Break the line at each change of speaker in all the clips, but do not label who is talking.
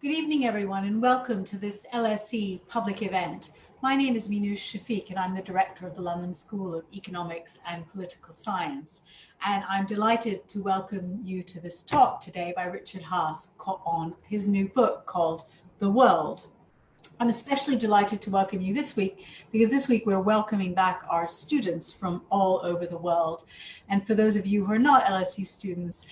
Good evening, everyone, and welcome to this LSE public event. My name is Minouche Shafik, and I'm the director of the London School of Economics and Political Science. And I'm delighted to welcome you to this talk today by Richard Haass on his new book called The World. I'm especially delighted to welcome you this week because this week we're welcoming back our students from all over the world. And for those of you who are not LSE students,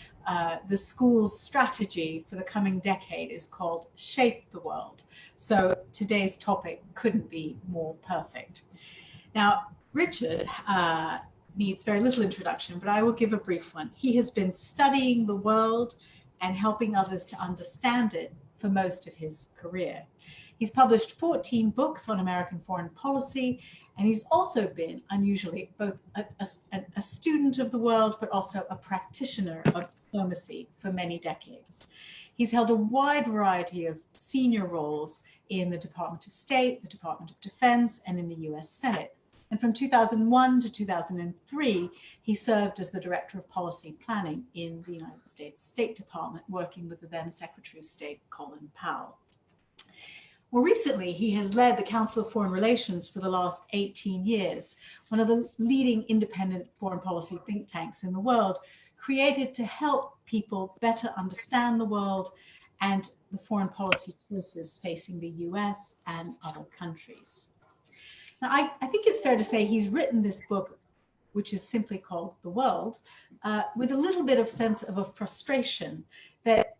the school's strategy for the coming decade is called Shape the World. So today's topic couldn't be more perfect. Now, Richard needs very little introduction, but I will give a brief one. He has been studying the world and helping others to understand it for most of his career. He's published 14 books on American foreign policy, and he's also been, unusually, both a student of the world, but also a practitioner of diplomacy for many decades. He's held a wide variety of senior roles in the Department of State, the Department of Defense, and in the US Senate. And from 2001 to 2003, he served as the Director of Policy Planning in the United States State Department, working with the then Secretary of State, Colin Powell. More recently, he has led the Council of Foreign Relations for the last 18 years, one of the leading independent foreign policy think tanks in the world, created to help people better understand the world and the foreign policy choices facing the US and other countries. Now, I think it's fair to say he's written this book, which is simply called The World, with a little bit of sense of a frustration that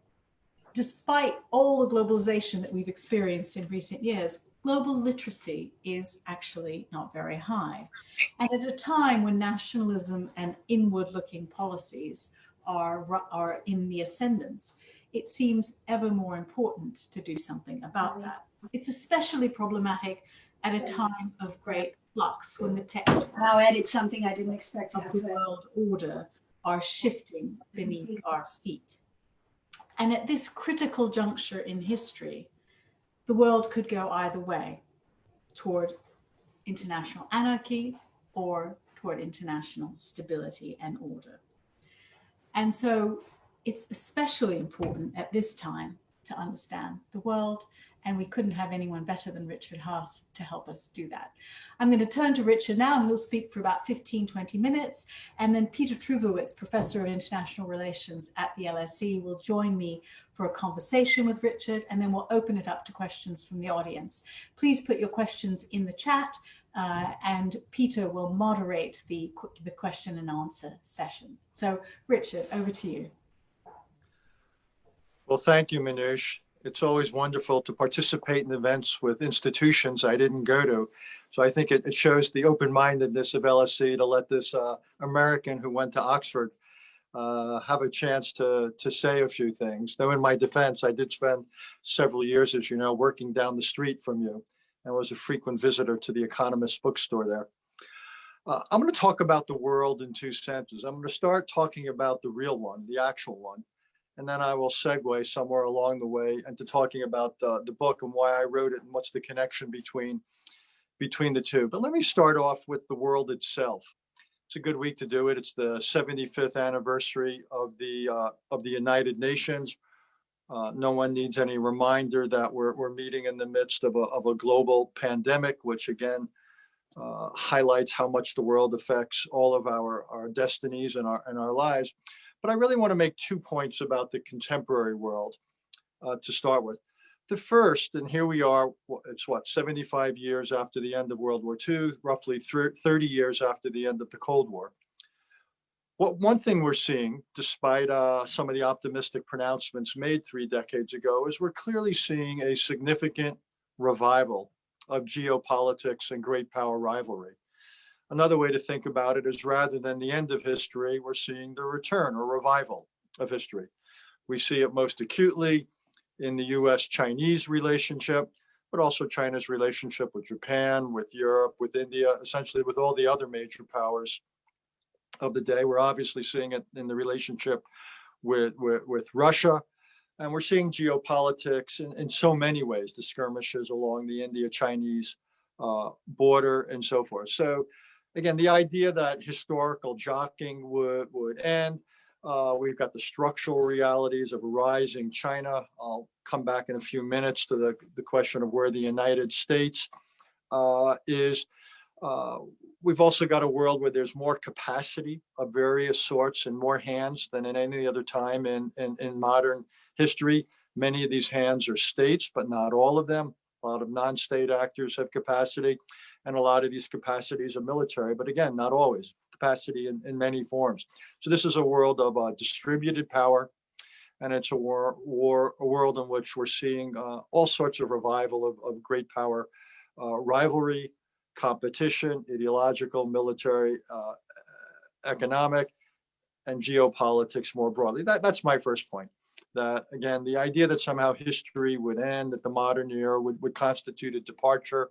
despite all the globalization that we've experienced in recent years, global literacy is actually not very high. And at a time when nationalism and inward-looking policies are in the ascendance, it seems ever more important to do something about that. It's especially problematic at a time of great flux when the textures
Now added something I didn't expect to
of the world order are shifting beneath our feet. And at this critical juncture in history, the world could go either way, toward international anarchy or toward international stability and order. And so it's especially important at this time to understand the world, and we couldn't have anyone better than Richard Haass to help us do that. I'm going to turn to Richard now, and he'll speak for about 15, 20 minutes, and then Peter Trubowitz, Professor of International Relations at the LSE, will join me for a conversation with Richard, and then we'll open it up to questions from the audience. Please put your questions in the chat, and Peter will moderate the question and answer session. So, Richard, over to you.
Well, thank you, Minouche. It's always wonderful to participate in events with institutions I didn't go to. So I think it shows the open-mindedness of LSE to let this American who went to Oxford have a chance to say a few things. Though in my defense, I did spend several years, as you know, working down the street from you and was a frequent visitor to the Economist bookstore there. I'm going to talk about the world in two senses. I'm going to start talking about the real one, the actual one. And then I will segue somewhere along the way into talking about the book and why I wrote it and what's the connection between the two. But let me start off with the world itself. It's a good week to do it. It's the 75th anniversary of the United Nations. No one needs any reminder that we're meeting in the midst of a global pandemic, which again highlights how much the world affects all of our destinies and our lives. But I really want to make 2 points about the contemporary world to start with. The first, and here we are, it's 75 years after the end of World War II, roughly 30 years after the end of the Cold War. One thing we're seeing, despite some of the optimistic pronouncements made 3 decades ago, is we're clearly seeing a significant revival of geopolitics and great power rivalry. Another way to think about it is rather than the end of history, we're seeing the return or revival of history. We see it most acutely in the US-Chinese relationship, but also China's relationship with Japan, with Europe, with India, essentially with all the other major powers of the day. We're obviously seeing it in the relationship with Russia. And we're seeing geopolitics in so many ways, the skirmishes along the India-Chinese border and so forth. So again, the idea that historical jockeying would end, We've got the structural realities of a rising China. I'll come back in a few minutes to the question of where the United States is. We've also got a world where there's more capacity of various sorts and more hands than in any other time in modern history. Many of these hands are states, but not all of them. A lot of non-state actors have capacity, and a lot of these capacities are military, but again, not always. Capacity in many forms. So this is a world of distributed power, and it's a world in which we're seeing all sorts of revival of great power, rivalry, competition, ideological, military, economic, and geopolitics more broadly. That's my first point. That again, the idea that somehow history would end, that the modern era would constitute a departure.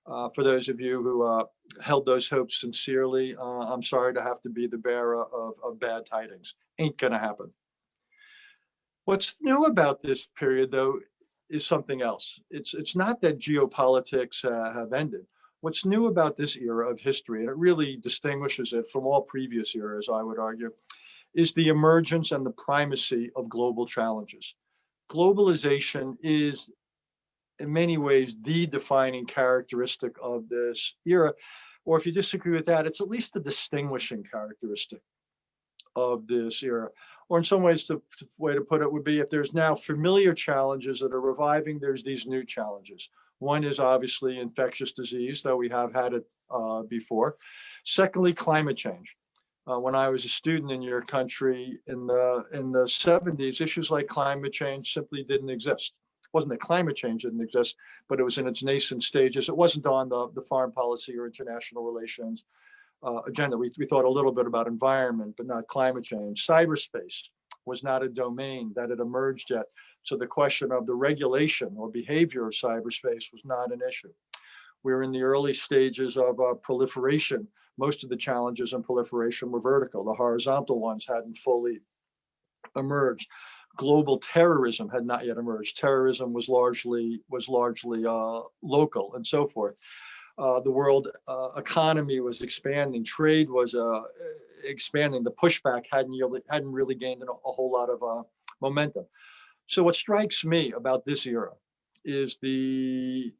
For those of you who held those hopes sincerely, I'm sorry to have to be the bearer of bad tidings. Ain't gonna happen. What's new about this period, though, is something else. It's not that geopolitics have ended. What's new about this era of history, and it really distinguishes it from all previous eras, I would argue, is the emergence and the primacy of global challenges. Globalization is, in many ways, the defining characteristic of this era. Or if you disagree with that, it's at least the distinguishing characteristic of this era. Or in some ways, the way to put it would be if there's now familiar challenges that are reviving, there's these new challenges. One is obviously infectious disease, though we have had it before. Secondly, climate change. When I was a student in your country in the 70s, issues like climate change simply didn't exist. It wasn't that climate change didn't exist, but it was in its nascent stages. It wasn't on the foreign policy or international relations agenda. We thought a little bit about environment, but not climate change. Cyberspace was not a domain that had emerged yet. So the question of the regulation or behavior of cyberspace was not an issue. We were in the early stages of proliferation. Most of the challenges in proliferation were vertical. The horizontal ones hadn't fully emerged. Global terrorism had not yet emerged. Terrorism was largely local and so forth. The world economy was expanding. Trade was expanding. The pushback hadn't really gained a whole lot of momentum. So what strikes me about this era is the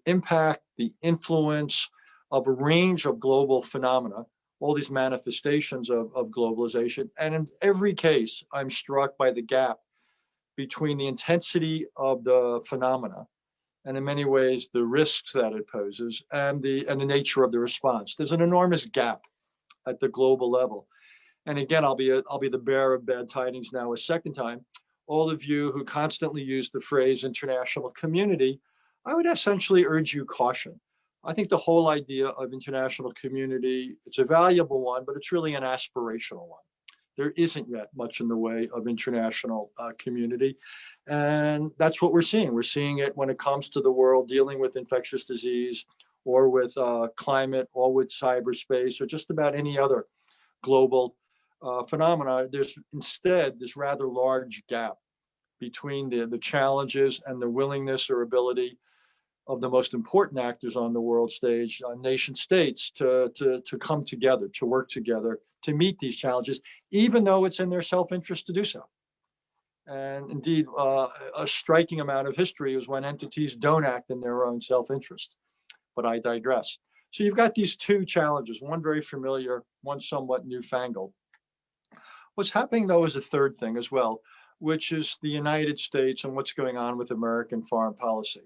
impact, the influence of a range of global phenomena, all these manifestations of globalization. And in every case, I'm struck by the gap between the intensity of the phenomena and in many ways the risks that it poses and the nature of the response. There's an enormous gap at the global level. And again, I'll be the bearer of bad tidings now a second time. All of you who constantly use the phrase international community, I would essentially urge you caution. I think the whole idea of international community, it's a valuable one, but it's really an aspirational one. There isn't yet much in the way of international community. And that's what we're seeing. We're seeing it when it comes to the world dealing with infectious disease or with climate or with cyberspace or just about any other global phenomena. There's instead this rather large gap between the challenges and the willingness or ability of the most important actors on the world stage, nation states, to come together, to work together, to meet these challenges, even though it's in their self-interest to do so. And indeed, a striking amount of history is when entities don't act in their own self-interest. But I digress. So you've got these two challenges, one very familiar, one somewhat newfangled. What's happening, though, is a third thing as well, which is the United States and what's going on with American foreign policy.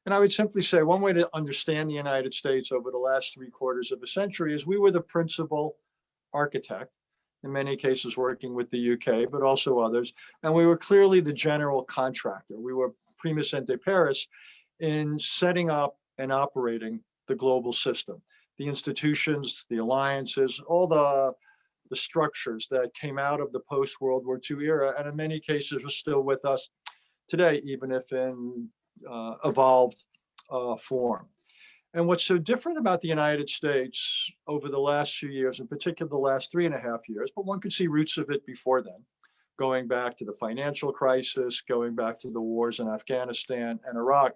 And I would simply say one way to understand the United States over the last 3/4 of a century is we were the principal architect, in many cases working with the UK, but also others. And we were clearly the general contractor. We were primus inter pares in setting up and operating the global system, the institutions, the alliances, all the structures that came out of the post-World War II era, and in many cases are still with us today, even if in evolved form. And what's so different about the United States over the last few years, in particular the last 3.5 years, but one could see roots of it before then, going back to the financial crisis, going back to the wars in Afghanistan and Iraq,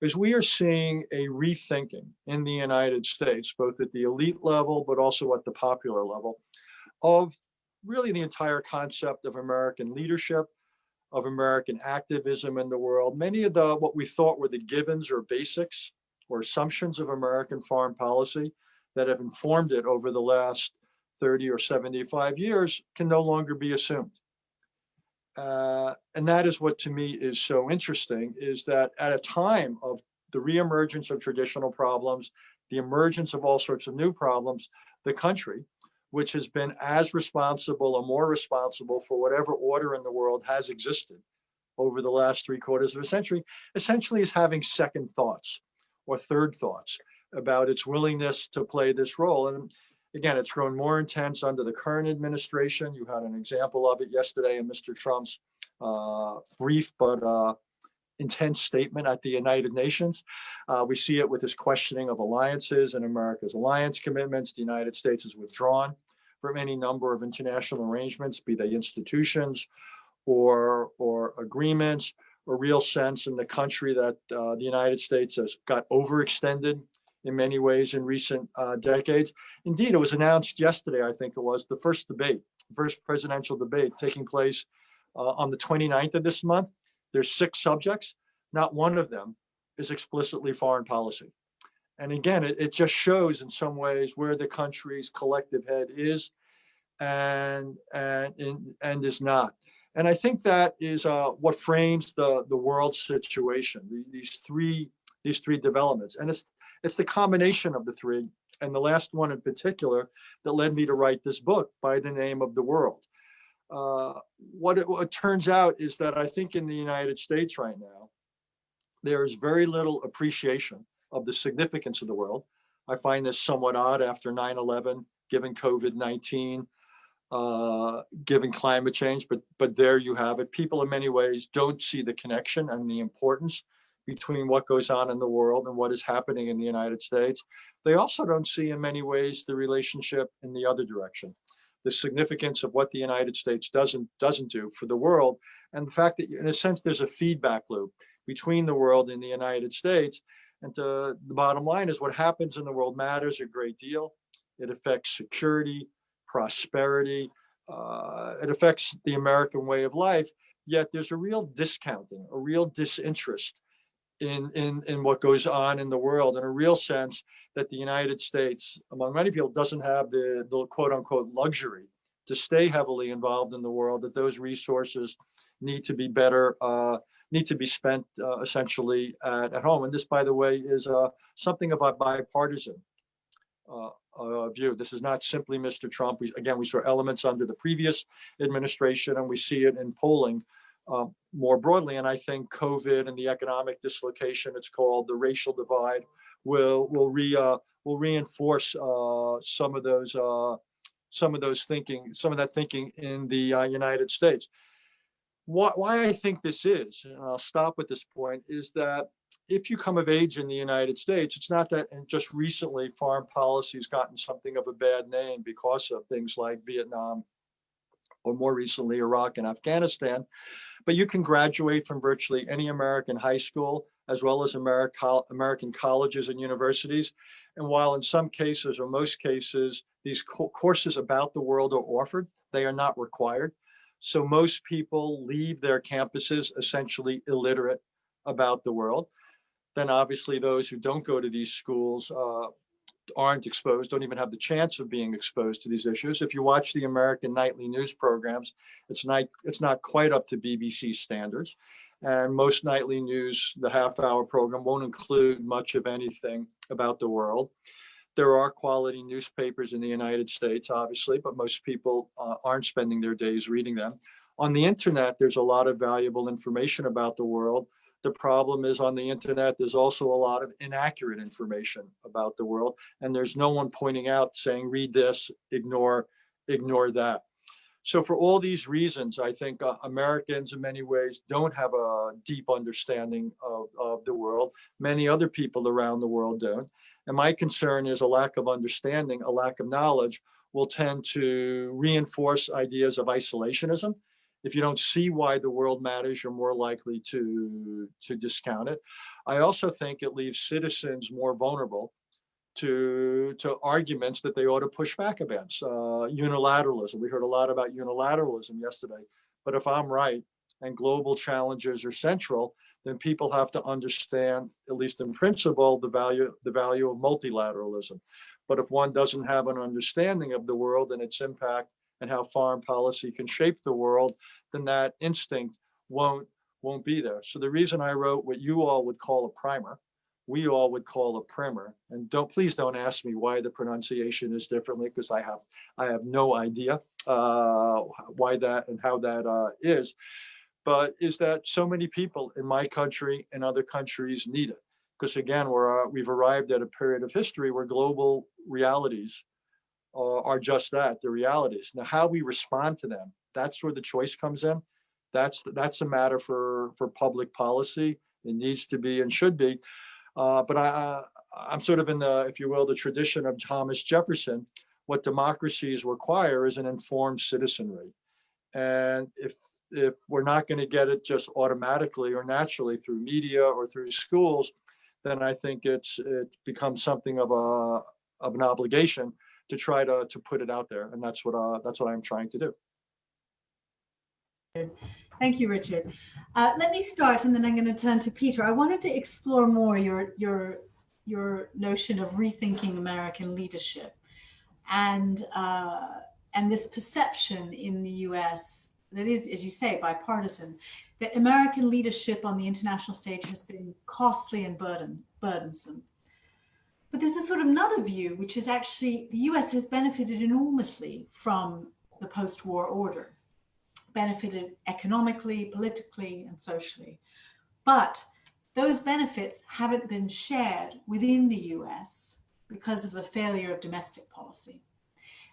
is we are seeing a rethinking in the United States, both at the elite level, but also at the popular level, of really the entire concept of American leadership, of American activism in the world. Many of what we thought were the givens or basics or assumptions of American foreign policy that have informed it over the last 30 or 75 years can no longer be assumed. And that is what to me is so interesting, is that at a time of the reemergence of traditional problems, the emergence of all sorts of new problems, the country, which has been as responsible or more responsible for whatever order in the world has existed over the last 3/4 of a century, essentially is having second thoughts or third thoughts about its willingness to play this role. And again, it's grown more intense under the current administration. You had an example of it yesterday in Mr. Trump's brief but intense statement at the United Nations. We see it with his questioning of alliances and America's alliance commitments. The United States has withdrawn from any number of international arrangements, be they institutions or agreements, a real sense in the country that the United States has got overextended in many ways in recent decades. Indeed, it was announced yesterday, I think it was, the first presidential debate taking place on the 29th of this month. There's 6 subjects. Not one of them is explicitly foreign policy. And again, it just shows in some ways where the country's collective head is and is not. And I think that is what frames the world situation. These three developments, and it's the combination of the three, and the last one in particular that led me to write this book by the name of The World. What it turns out is that I think in the United States right now, there is very little appreciation of the significance of the world. I find this somewhat odd after 9/11, given COVID-19, given climate change, but there you have it. People in many ways don't see the connection and the importance between what goes on in the world and what is happening in the United States. They also don't see in many ways the relationship in the other direction, the significance of what the United States doesn't do for the world, and the fact that in a sense there's a feedback loop between the world and the United States. And the bottom line is what happens in the world matters a great deal. It affects security, prosperity, it affects the American way of life, yet there's a real discounting, a real disinterest in what goes on in the world, and a real sense that the United States, among many people, doesn't have the quote unquote luxury to stay heavily involved in the world, that those resources need to be better, need to be spent essentially at home. And this, by the way, is something of a bipartisan view. This is not simply Mr. Trump. We saw elements under the previous administration, and we see it in polling more broadly. And I think COVID and the economic dislocation, it's called the racial divide, will reinforce some of that thinking in the United States. Why I think this is, and I'll stop at this point, is that if you come of age in the United States, it's not that just recently foreign policy has gotten something of a bad name because of things like Vietnam or more recently Iraq and Afghanistan, but you can graduate from virtually any American high school as well as American colleges and universities. And while in some cases or most cases, these courses about the world are offered, they are not required. So most people leave their campuses essentially illiterate about the world. Then obviously those who don't go to these schools aren't exposed, don't even have the chance of being exposed to these issues. If you watch the American nightly news programs, it's not quite up to BBC standards. And most nightly news, the half-hour program, won't include much of anything about the world. There are quality newspapers in the United States, obviously, but most people aren't spending their days reading them. On the internet, there's a lot of valuable information about the world. The problem is on the internet, there's also a lot of inaccurate information about the world. And there's no one pointing out saying, read this, ignore that. So for all these reasons, I think Americans in many ways don't have a deep understanding of the world. Many other people around the world don't. And my concern is a lack of understanding, a lack of knowledge will tend to reinforce ideas of isolationism. If you don't see why the world matters, you're more likely to discount it. I also think it leaves citizens more vulnerable to arguments that they ought to push back against. Unilateralism. We heard a lot about unilateralism yesterday. But if I'm right and global challenges are central, then people have to understand, at least in principle, the value of multilateralism. But if one doesn't have an understanding of the world and its impact and how foreign policy can shape the world, then that instinct won't be there. So the reason I wrote what you all would call a primer, we all would call a primer, and please don't ask me why the pronunciation is differently, because I have no idea why that and how that is. But is that so many people in my country and other countries need it? Because again, we've arrived at a period of history where global realities are just that, the realities. Now, how we respond to them, that's where the choice comes in. That's a matter for public policy. It needs to be and should be. But I'm sort of in the, if you will, the tradition of Thomas Jefferson. What democracies require is an informed citizenry. And if we're not going to get it just automatically or naturally through media or through schools, then I think it becomes something of an obligation to try to put it out there. And that's what I'm trying to do.
Thank you, Richard. Let me start, and then I'm going to turn to Peter. I wanted to explore more your notion of rethinking American leadership, and this perception in the U.S. that is, as you say, bipartisan, that American leadership on the international stage has been costly and burdensome. But there's a sort of another view, which is actually the U.S. has benefited enormously from the post-war order. Benefited economically, politically, and socially. But those benefits haven't been shared within the US because of the failure of domestic policy.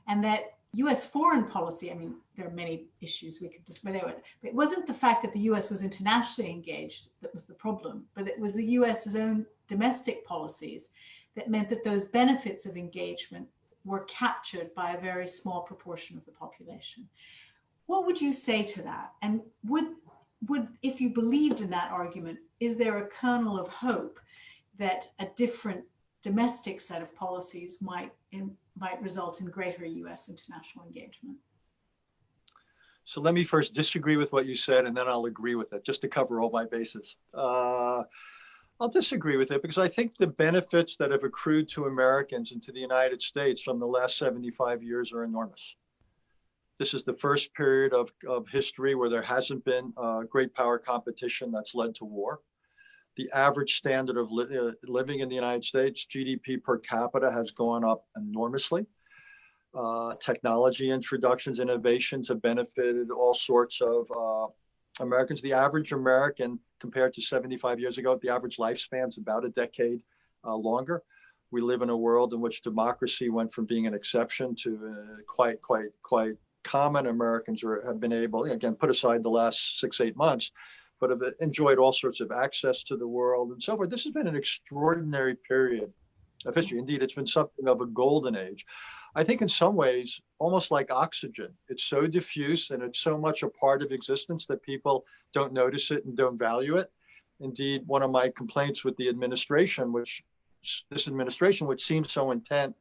And that US foreign policy, I mean, there are many issues we could display with, but it wasn't the fact that the US was internationally engaged that was the problem, but it was the US's own domestic policies that meant that those benefits of engagement were captured by a very small proportion of the population. What would you say to that? And would if you believed in that argument, is there a kernel of hope that a different domestic set of policies might result in greater US international engagement?
So let me first disagree with what you said, and then I'll agree with it, just to cover all my bases. I'll disagree with it because I think the benefits that have accrued to Americans and to the United States from the last 75 years are enormous. This is the first period of history where there hasn't been great power competition that's led to war. The average standard of living in the United States, GDP per capita, has gone up enormously. Technology introductions, innovations have benefited all sorts of Americans. The average American, compared to 75 years ago, the average lifespan is about a decade longer. We live in a world in which democracy went from being an exception to quite common. Americans have been able, again, put aside the last 6-8 months, but have enjoyed all sorts of access to the world and so forth. This has been an extraordinary period of history. Indeed, it's been something of a golden age. I think in some ways, almost like oxygen, it's so diffuse and it's so much a part of existence that people don't notice it and don't value it. Indeed, one of my complaints with the administration, which seems so intent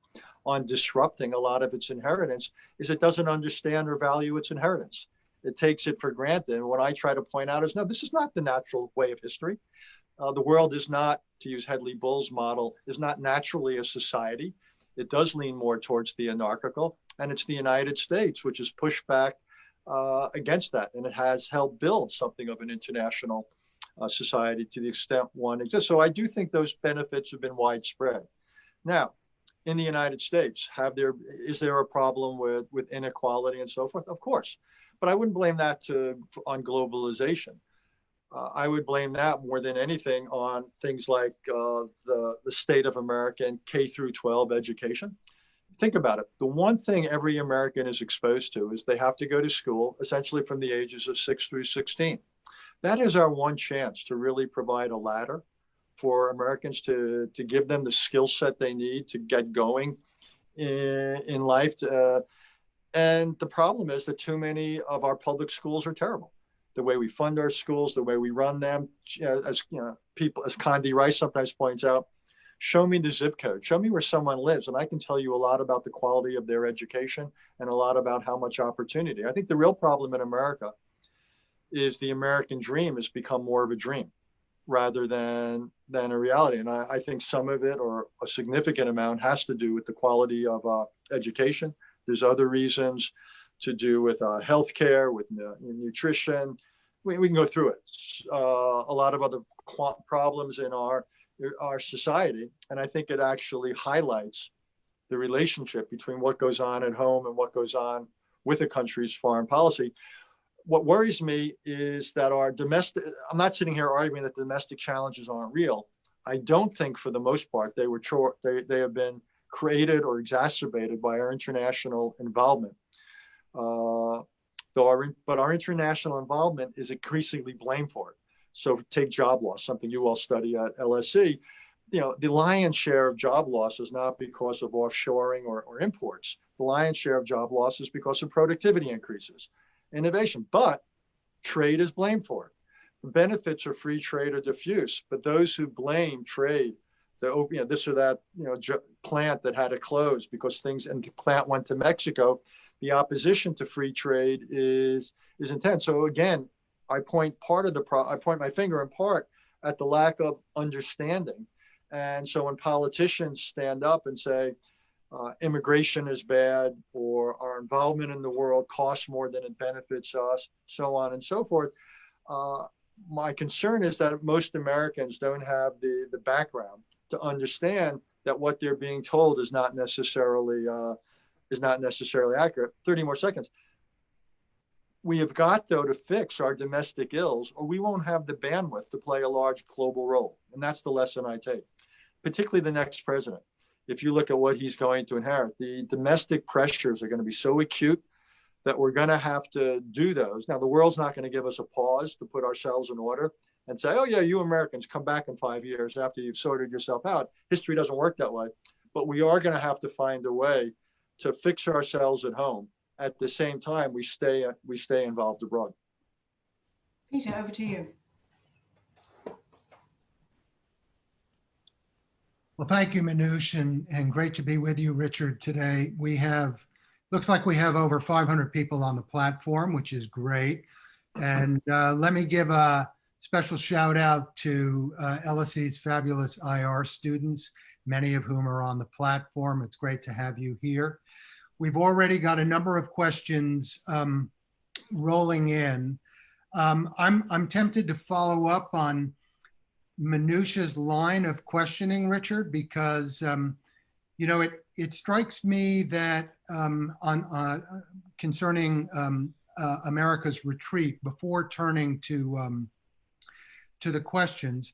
on disrupting a lot of its inheritance, is it doesn't understand or value its inheritance. It takes it for granted. And what I try to point out is, no, this is not the natural way of history. The world is not, to use Hedley Bull's model, is not naturally a society. It does lean more towards the anarchical, and it's the United States which has pushed back against that. And it has helped build something of an international society to the extent one exists. So I do think those benefits have been widespread. Now, in the United States, is there a problem with inequality and so forth? Of course, but I wouldn't blame that on globalization. I would blame that more than anything on things like the state of American K through 12 education. Think about it. The one thing every American is exposed to is they have to go to school essentially from the ages of 6 through 16. That is our one chance to really provide a ladder for Americans to give them the skill set they need to get going in life. And the problem is that too many of our public schools are terrible. The way we fund our schools, the way we run them, as Condi Rice sometimes points out, Show me the zip code, show me where someone lives, and I can tell you a lot about the quality of their education and a lot about how much opportunity. I think the real problem in America is the American dream has become more of a dream rather than a reality. And I think some of it, or a significant amount, has to do with the quality of education. There's other reasons to do with healthcare, with nutrition. We can go through it. A lot of other problems in our society. And I think it actually highlights the relationship between what goes on at home and what goes on with a country's foreign policy. What worries me is that our domestic, I'm not sitting here arguing that the domestic challenges aren't real. I don't think for the most part they have been created or exacerbated by our international involvement. But our international involvement is increasingly blamed for it. So take job loss, something you all study at LSE. The lion's share of job loss is not because of offshoring or imports. The lion's share of job loss is because of productivity increases, innovation. But trade is blamed for it. The benefits of free trade are diffuse, but those who blame trade, this or that plant that had to close because and the plant went to Mexico, the opposition to free trade is intense. So again, I point my finger in part at the lack of understanding. And so when politicians stand up and say immigration is bad, or our involvement in the world costs more than it benefits us, so on and so forth, my concern is that most Americans don't have the background to understand that what they're being told is not necessarily accurate. 30 more seconds. We have got, though, to fix our domestic ills, or we won't have the bandwidth to play a large global role. And that's the lesson I take, particularly the next president. If you look at what he's going to inherit, the domestic pressures are going to be so acute that we're going to have to do those. Now, the world's not going to give us a pause to put ourselves in order and say, oh, yeah, you Americans come back in 5 years after you've sorted yourself out. History doesn't work that way. But we are going to have to find a way to fix ourselves at home. At the same time, we stay involved abroad.
Peter, over to you.
Well, thank you, Minouche, and great to be with you, Richard, today. Looks like we have over 500 people on the platform, which is great. And let me give a special shout out to LSE's fabulous IR students, many of whom are on the platform. It's great to have you here. We've already got a number of questions rolling in. I'm tempted to follow up on Minouche's line of questioning, Richard, because it strikes me that concerning America's retreat, before turning to the questions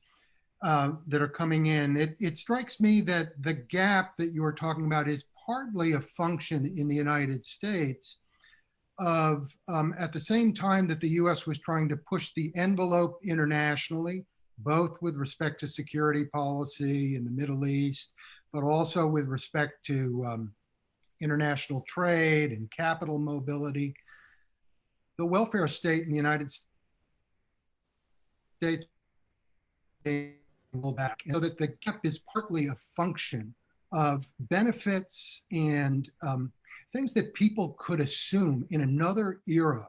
that are coming in, it strikes me that the gap that you're talking about is partly a function in the United States of, at the same time that the US was trying to push the envelope internationally, both with respect to security policy in the Middle East, but also with respect to international trade and capital mobility, the welfare state in the United States back, so that the gap is partly a function of benefits and things that people could assume in another era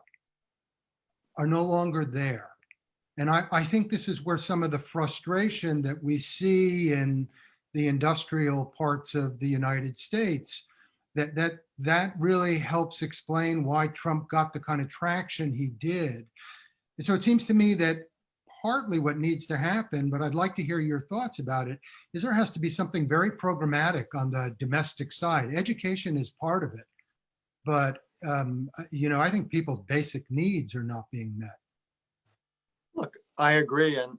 are no longer there. And I think this is where some of the frustration that we see in the industrial parts of the United States, that really helps explain why Trump got the kind of traction he did. And so it seems to me that partly what needs to happen, but I'd like to hear your thoughts about it, is there has to be something very programmatic on the domestic side. Education is part of it, but I think people's basic needs are not being met.
Look, I agree. And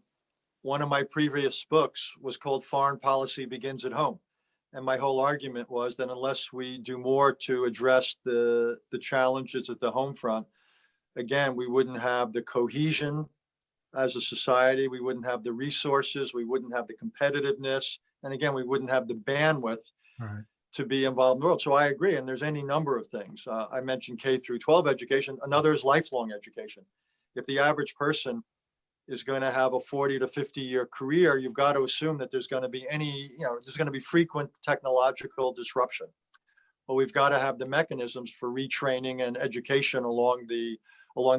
one of my previous books was called Foreign Policy Begins at Home. And my whole argument was that unless we do more to address the challenges at the home front, again, we wouldn't have the cohesion as a society, we wouldn't have the resources, we wouldn't have the competitiveness, and again, we wouldn't have the bandwidth to be involved in the world. So I agree, and there's any number of things. I mentioned K through 12 education. Another is lifelong education. If the average person is going to have a 40 to 50-year career, you've got to assume that there's going to be there's going to be frequent technological disruption. But we've got to have the mechanisms for retraining and education along the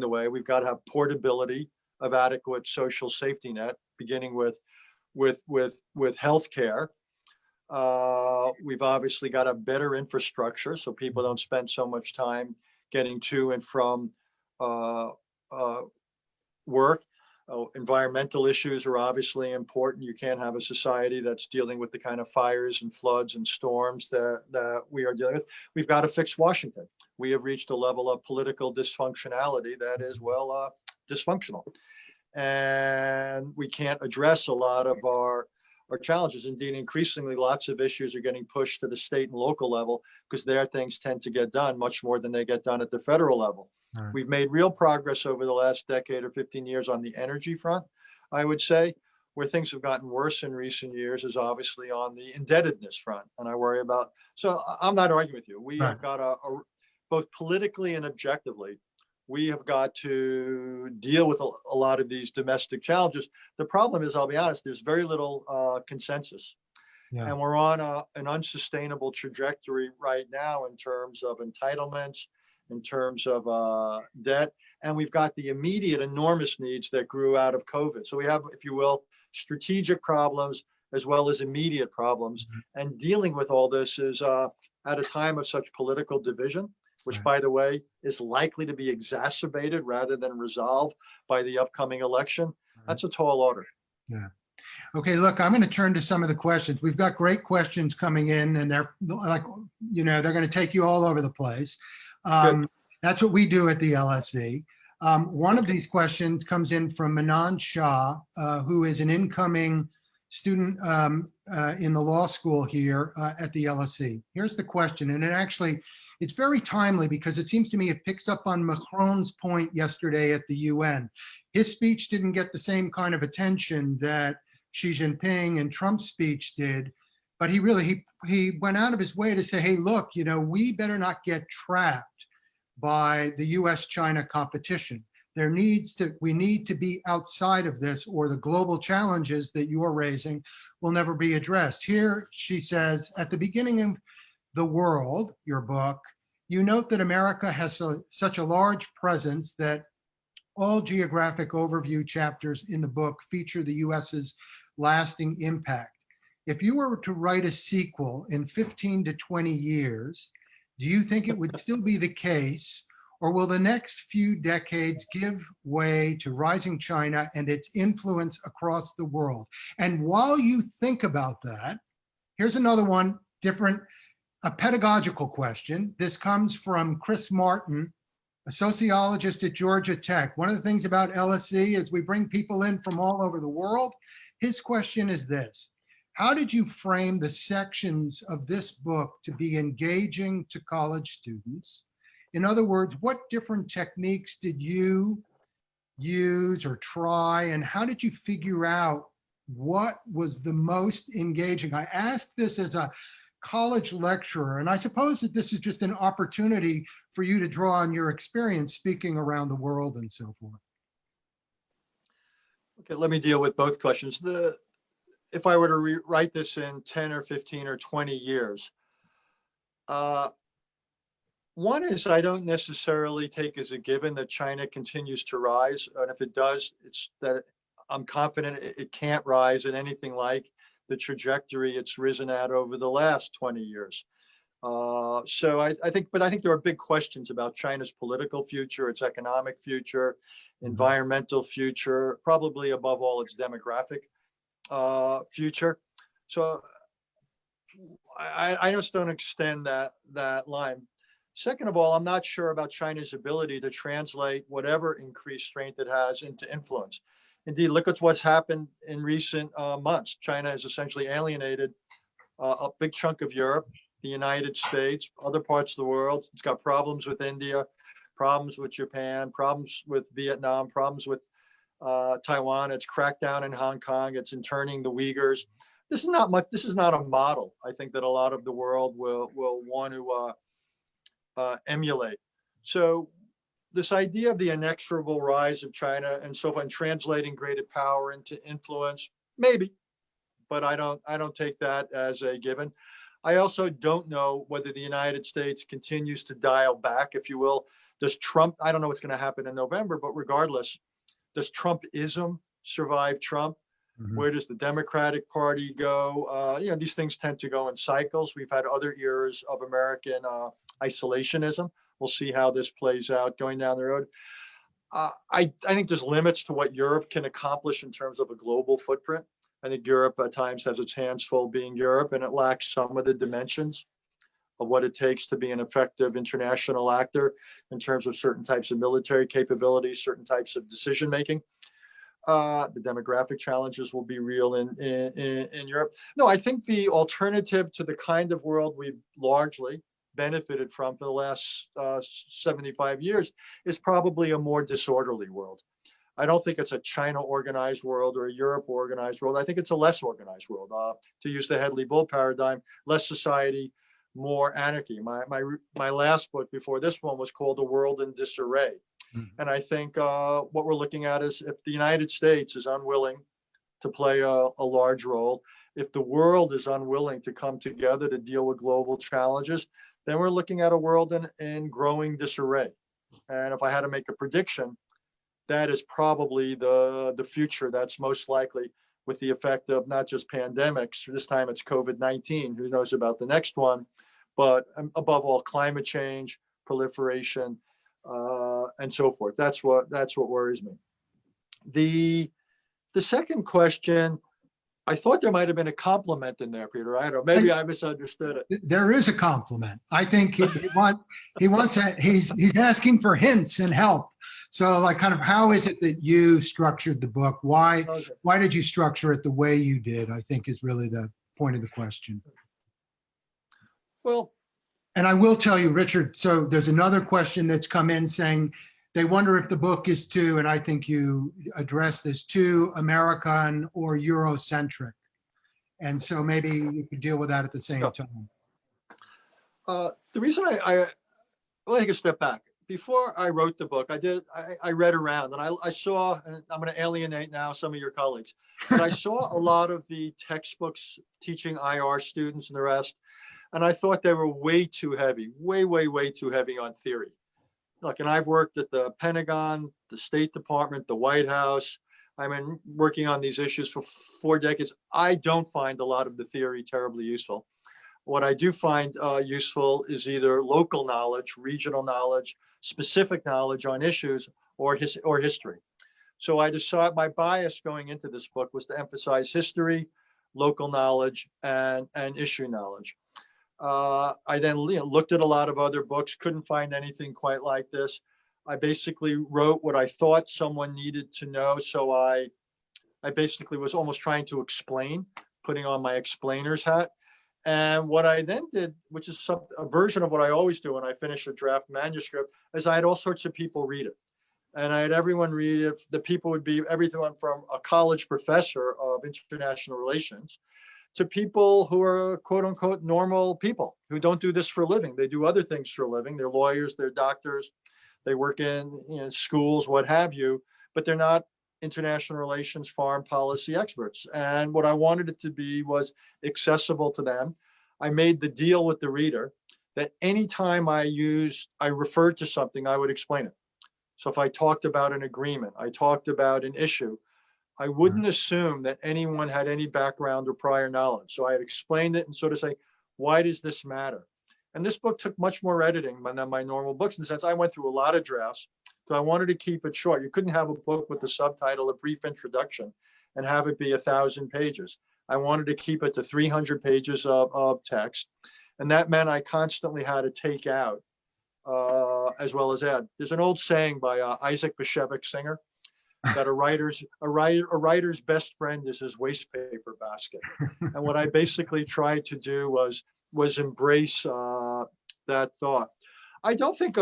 way. We've got to have portability of adequate social safety net, beginning with healthcare. We've obviously got a better infrastructure so people don't spend so much time getting to and from work. Environmental issues are obviously important. You can't have a society that's dealing with the kind of fires and floods and storms that we are dealing with. We've got to fix Washington. We have reached a level of political dysfunctionality that is, dysfunctional. And we can't address a lot of our challenges. Indeed, increasingly, lots of issues are getting pushed to the state and local level because their things tend to get done much more than they get done at the federal level. Right. We've made real progress over the last decade or 15 years on the energy front, I would say. Where things have gotten worse in recent years is obviously on the indebtedness front. And I worry about, so I'm not arguing with you. We have got both politically and objectively, we have got to deal with a lot of these domestic challenges. The problem is, I'll be honest, there's very little consensus. Yeah. And we're on an unsustainable trajectory right now in terms of entitlements, in terms of debt, and we've got the immediate enormous needs that grew out of COVID. So we have, if you will, strategic problems as well as immediate problems. Mm-hmm. And dealing with all this is at a time of such political division, which, by the way, is likely to be exacerbated rather than resolved by the upcoming election. That's a tall order.
Yeah. Okay, look, I'm going to turn to some of the questions. We've got great questions coming in, and they're like, they're going to take you all over the place. That's what we do at the LSE. One of these questions comes in from Minouche Shafik, who is an incoming student in the law school here at the LSE. Here's the question, and it's very timely because it seems to me it picks up on Macron's point yesterday at the UN. His speech didn't get the same kind of attention that Xi Jinping and Trump's speech did, but he went out of his way to say, hey, look, we better not get trapped by the US-China competition. We need to be outside of this, or the global challenges that you're raising will never be addressed. Here, she says, at the beginning of The World, your book, you note that America has such a large presence that all geographic overview chapters in the book feature the US's lasting impact. If you were to write a sequel in 15 to 20 years, do you think it would still be the case, or will the next few decades give way to rising China and its influence across the world? And while you think about that, here's another one, different, a pedagogical question. This comes from Chris Martin, a sociologist at Georgia Tech. One of the things about LSE is we bring people in from all over the world. His question is this: how did you frame the sections of this book to be engaging to college students? In other words, what different techniques did you use or try, and how did you figure out what was the most engaging? I asked this as a college lecturer, and I suppose that this is just an opportunity for you to draw on your experience speaking around the world and so forth.
Okay, let me deal with both questions. If I were to rewrite this in 10 or 15 or 20 years, one is I don't necessarily take as a given that China continues to rise. And if it does, it's that I'm confident it can't rise at anything like the trajectory it's risen at over the last 20 years. So I think there are big questions about China's political future, its economic future, environmental future, probably above all its demographic future. So I just don't extend that line. Second of all, I'm not sure about China's ability to translate whatever increased strength it has into influence. Indeed, look at what's happened in recent months. China has essentially alienated a big chunk of Europe, the United States, other parts of the world. It's got problems with India, problems with Japan, problems with Vietnam, problems with Taiwan. It's cracked down in Hong Kong. It's interning the Uyghurs. This is not much. This is not a model, I think, that a lot of the world will want to emulate. So this idea of the inexorable rise of China and so on, translating greater power into influence, maybe, but I don't take that as a given. I also don't know whether the United States continues to dial back, if you will. Does Trump, I don't know what's going to happen in November, but regardless, does Trumpism survive Trump? Where does the Democratic Party go? These things tend to go in cycles. We've had other eras of American isolationism. We'll see how this plays out going down the road. I think there's limits to what Europe can accomplish in terms of a global footprint. I think Europe at times has its hands full being Europe, and it lacks some of the dimensions of what it takes to be an effective international actor in terms of certain types of military capabilities, certain types of decision making. The demographic challenges will be real in Europe. No, I think the alternative to the kind of world we've largely benefited from for the last 75 years is probably a more disorderly world. I don't think it's a China organized world or a Europe organized world. I think it's a less organized world. To use the Hedley Bull paradigm, less society, more anarchy. My last book before this one was called A World in Disarray. And I think what we're looking at is if the United States is unwilling to play a large role, if the world is unwilling to come together to deal with global challenges, then we're looking at a world in growing disarray. And if I had to make a prediction, that is probably the future that's most likely, with the effect of not just pandemics, this time it's COVID-19, who knows about the next one, but above all, climate change, proliferation, and so forth. That's what worries me. The second question, I thought there might have been a compliment in there, Peter. I don't know. Maybe I misunderstood it.
There is a compliment. I think he's asking for hints and help. So, like, kind of, how is it that you structured the book? Why did you structure it the way you did? I think is really the point of the question.
Well,
and I will tell you, Richard. So there's another question that's come in saying they wonder if the book is too, and I think you address this, too American or Eurocentric. And so maybe you could deal with that at the same time.
The reason I take a step back. Before I wrote the book, I read around and I saw, and I'm going to alienate now some of your colleagues, but I saw a lot of the textbooks teaching IR students and the rest, and I thought they were way too heavy, way too heavy on theory. Look, and I've worked at the Pentagon, the State Department, the White House. I've been working on these issues for 4 decades. I don't find a lot of the theory terribly useful. What I do find useful is either local knowledge, regional knowledge, specific knowledge on issues, or history. So I decided my bias going into this book was to emphasize history, local knowledge, and issue knowledge. I then looked at a lot of other books, couldn't find anything quite like this. I basically wrote what I thought someone needed to know. So I basically was almost trying to explain, putting on my explainer's hat. And what I then did, which is a version of what I always do when I finish a draft manuscript, is I had all sorts of people read it. And I had everyone read it. The people would be everyone from a college professor of international relations to people who are quote unquote normal people who don't do this for a living. They do other things for a living. They're lawyers, they're doctors, they work in schools, what have you, but they're not international relations, foreign policy experts. And what I wanted it to be was accessible to them. I made the deal with the reader that anytime I referred to something, I would explain it. So if I talked about an agreement, I talked about an issue, I wouldn't assume that anyone had any background or prior knowledge. So I had explained it and sort of say, why does this matter? And this book took much more editing than my normal books, in the sense I went through a lot of drafts. So I wanted to keep it short. You couldn't have a book with the subtitle, a brief introduction, and have it be 1,000 pages. I wanted to keep it to 300 pages of text. And that meant I constantly had to take out as well as add. There's an old saying by Isaac Bashevis Singer that a writer's best friend is his waste paper basket. And what I basically tried to do was embrace that thought. I don't think,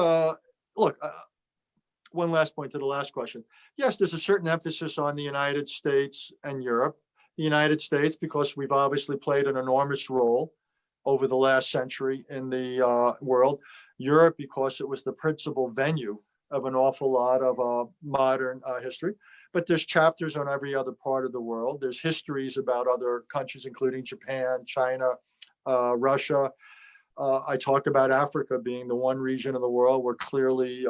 one last point to the last question. Yes, there's a certain emphasis on the United States and Europe. The United States, because we've obviously played an enormous role over the last century in the world. Europe, because it was the principal venue of an awful lot of modern history. But there's chapters on every other part of the world. There's histories about other countries, including Japan, China, Russia. I talk about Africa being the one region of the world where clearly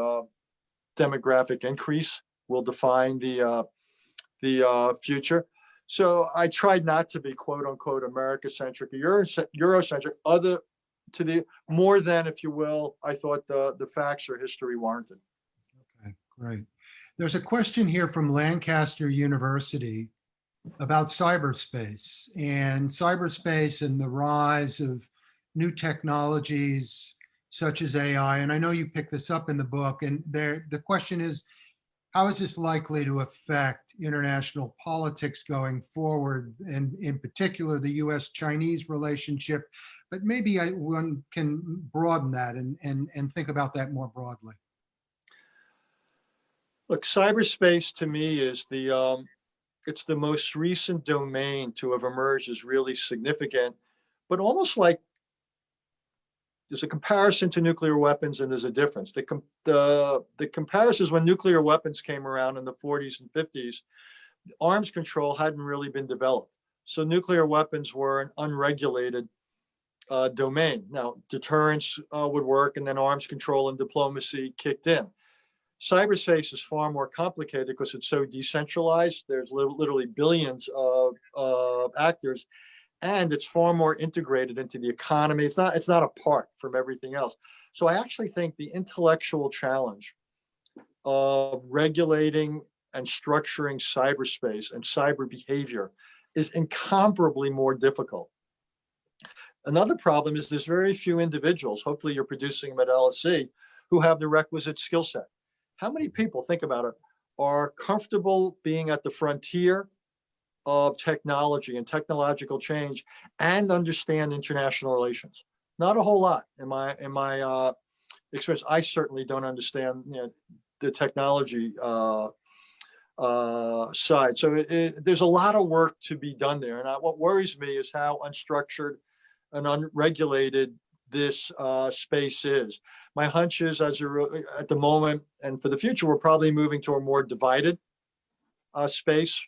demographic increase will define the future. So I tried not to be quote unquote America-centric or Eurocentric, other to the more than, if you will, I thought the facts or history warranted.
Okay, great. There's a question here from Lancaster University about cyberspace and the rise of new technologies such as AI. And I know you picked this up in the book, and the question is, how is this likely to affect international politics going forward, and in particular, the US-Chinese relationship? But maybe one can broaden that and think about that more broadly.
Look, cyberspace to me is it's the most recent domain to have emerged as really significant, but almost like there's a comparison to nuclear weapons and there's a difference. The comparison is when nuclear weapons came around in the 40s and 50s, arms control hadn't really been developed. So nuclear weapons were an unregulated domain. Now, deterrence would work, and then arms control and diplomacy kicked in. Cyberspace is far more complicated because it's so decentralized. There's literally billions of actors, and it's far more integrated into the economy. It's not apart from everything else. So I actually think the intellectual challenge of regulating and structuring cyberspace and cyber behavior is incomparably more difficult. Another problem is there's very few individuals, hopefully you're producing them at LSE, who have the requisite skill set. How many people, think about it, are comfortable being at the frontier of technology and technological change and understand international relations? Not a whole lot in my experience. I certainly don't understand the technology side. So there's a lot of work to be done there. And what worries me is how unstructured and unregulated this space is. My hunch is, at the moment and for the future, we're probably moving to a more divided space.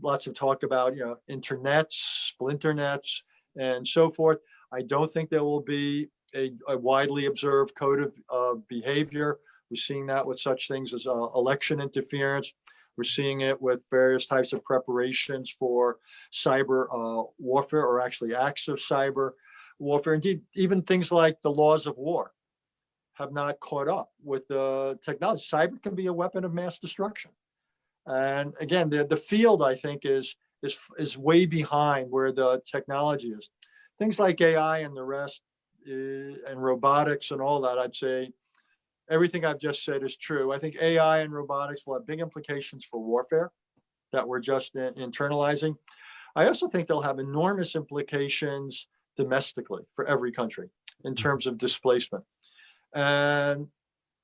Lots of talk about internets, splinternets, and so forth. I don't think there will be a widely observed code of behavior. We're seeing that with such things as election interference. We're seeing it with various types of preparations for cyber warfare, or actually acts of cyber warfare. Indeed, even things like the laws of war have not caught up with the technology. Cyber can be a weapon of mass destruction. And again, the field, I think, is way behind where the technology is. Things like AI and the rest, and robotics and all that, I'd say everything I've just said is true. I think AI and robotics will have big implications for warfare that we're just internalizing. I also think they'll have enormous implications domestically for every country in terms of displacement. And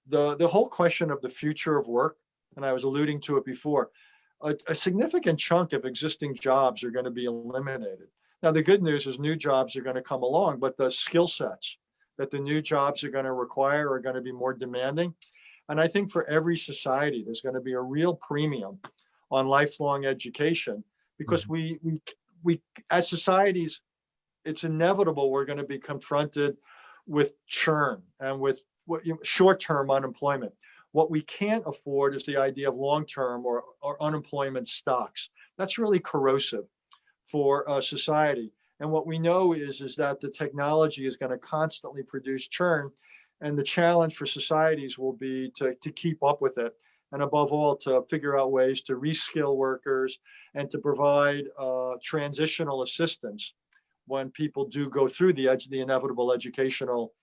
the whole question of the future of work, and I was alluding to it before, a significant chunk of existing jobs are going to be eliminated. Now, the good news is new jobs are going to come along, but the skill sets that the new jobs are going to require are going to be more demanding. And I think for every society, there's going to be a real premium on lifelong education, because we as societies, it's inevitable we're going to be confronted with churn and with short-term unemployment. What we can't afford is the idea of long-term or unemployment stocks. That's really corrosive for society. And what we know is that the technology is going to constantly produce churn, and the challenge for societies will be to keep up with it, and above all, to figure out ways to reskill workers and to provide transitional assistance when people do go through the inevitable educational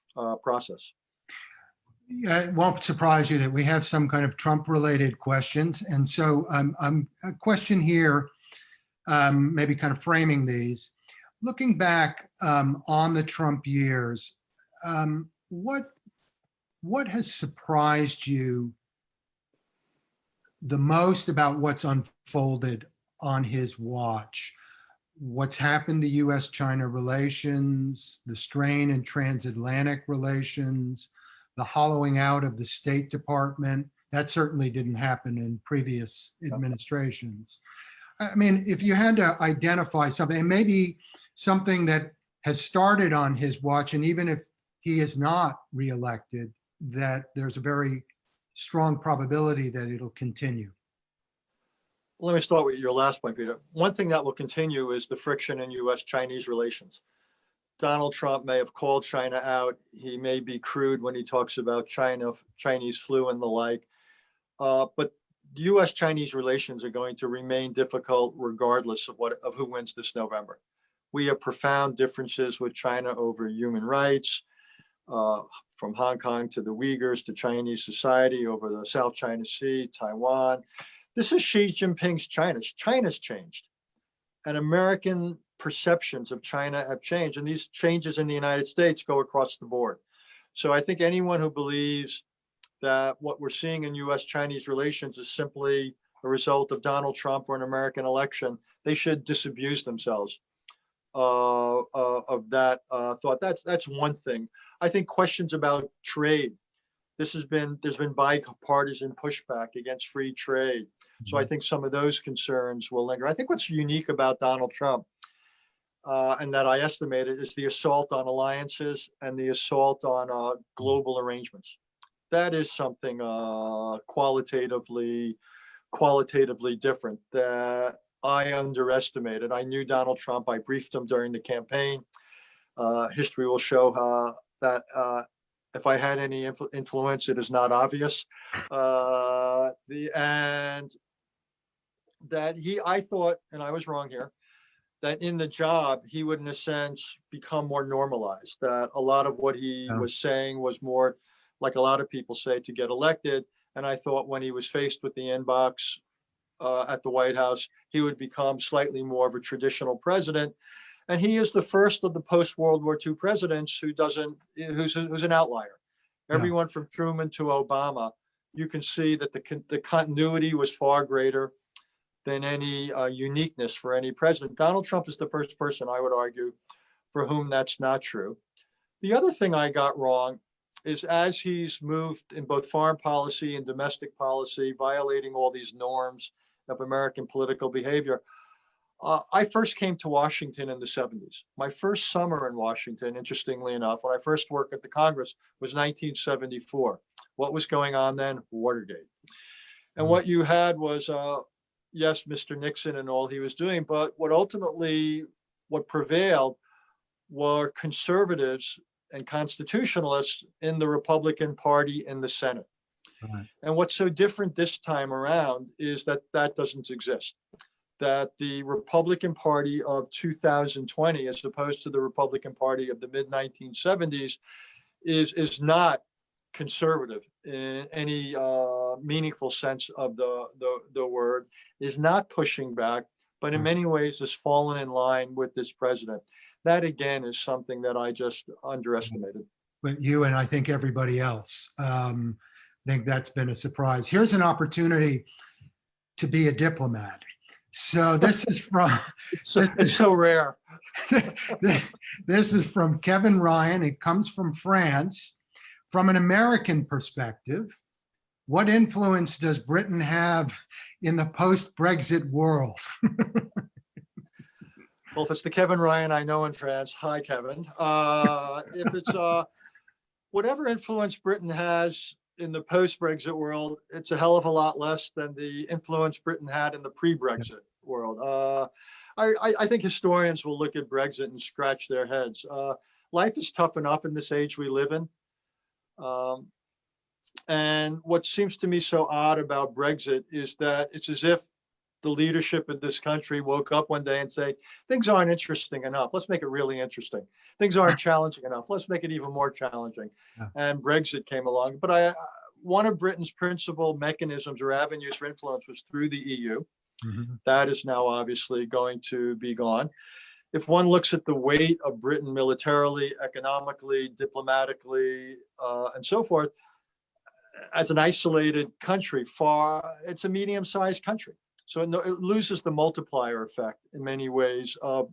process.
It won't surprise you that we have some kind of Trump-related questions. And so a question here, maybe kind of framing these. Looking back on the Trump years, what has surprised you the most about what's unfolded on his watch? What's happened to US-China relations, the strain in transatlantic relations, the hollowing out of the State Department, That certainly didn't happen in previous administrations. I mean, if you had to identify something, and maybe something that has started on his watch, and even if he is not reelected, that there's a very strong probability that it'll continue.
Let me start with your last point, Peter. One thing that will continue is the friction in U.S.-Chinese relations. Donald Trump may have called China out. He may be crude when he talks about China, Chinese flu and the like. But U.S.-Chinese relations are going to remain difficult regardless of who wins this November. We have profound differences with China over human rights, from Hong Kong to the Uyghurs to Chinese society, over the South China Sea, Taiwan. This is Xi Jinping's China. China's changed, and American perceptions of China have changed, and these changes in the United States go across the board. So I think anyone who believes that what we're seeing in U.S.-Chinese relations is simply a result of Donald Trump or an American election, they should disabuse themselves of that thought. That's one thing. I think questions about trade. There's been bipartisan pushback against free trade. So I think some of those concerns will linger. I think what's unique about Donald Trump, and that I estimated, is the assault on alliances and the assault on global arrangements. That is something qualitatively different that I underestimated. I knew Donald Trump. I briefed him during the campaign. History will show that if I had any influence, it is not obvious. And that I thought, and I was wrong here, that in the job, he would, in a sense, become more normalized. That a lot of what he was saying was more, like a lot of people say, to get elected. And I thought when he was faced with the inbox at the White House, he would become slightly more of a traditional president. And he is the first of the post-World War II presidents who's an outlier. Everyone from Truman to Obama, you can see that the continuity was far greater than any uniqueness for any president. Donald Trump is the first person, I would argue, for whom that's not true. The other thing I got wrong is, as he's moved in both foreign policy and domestic policy, violating all these norms of American political behavior, I first came to Washington in the 70s. My first summer in Washington, interestingly enough, when I first worked at the Congress, was 1974. What was going on then? Watergate. And what you had was, yes, Mr. Nixon and all he was doing, but what prevailed were conservatives and constitutionalists in the Republican Party in the Senate. Right. And what's so different this time around is that doesn't exist. That the Republican Party of 2020, as opposed to the Republican Party of the mid-1970s, is not conservative in any meaningful sense of the word, is not pushing back, but in many ways has fallen in line with this president. That, again, is something that I just underestimated.
But you and I think everybody else think that's been a surprise. Here's an opportunity to be a diplomat. So this is from...
It's so rare.
This is from Kevin Ryan. It comes from France. From an American perspective, what influence does Britain have in the post-Brexit world?
Well, if it's the Kevin Ryan I know in France, hi, Kevin. If it's whatever influence Britain has in the post-Brexit world, it's a hell of a lot less than the influence Britain had in the pre-Brexit world. I think historians will look at Brexit and scratch their heads. Life is tough enough in this age we live in. And what seems to me so odd about Brexit is that it's as if the leadership of this country woke up one day and say, things aren't interesting enough. Let's make it really interesting. Things aren't challenging enough. Let's make it even more challenging. And Brexit came along. But one of Britain's principal mechanisms or avenues for influence was through the EU. Mm-hmm. That is now obviously going to be gone. If one looks at the weight of Britain militarily, economically, diplomatically, and so forth, as an isolated country, it's a medium-sized country. So it loses the multiplier effect in many ways of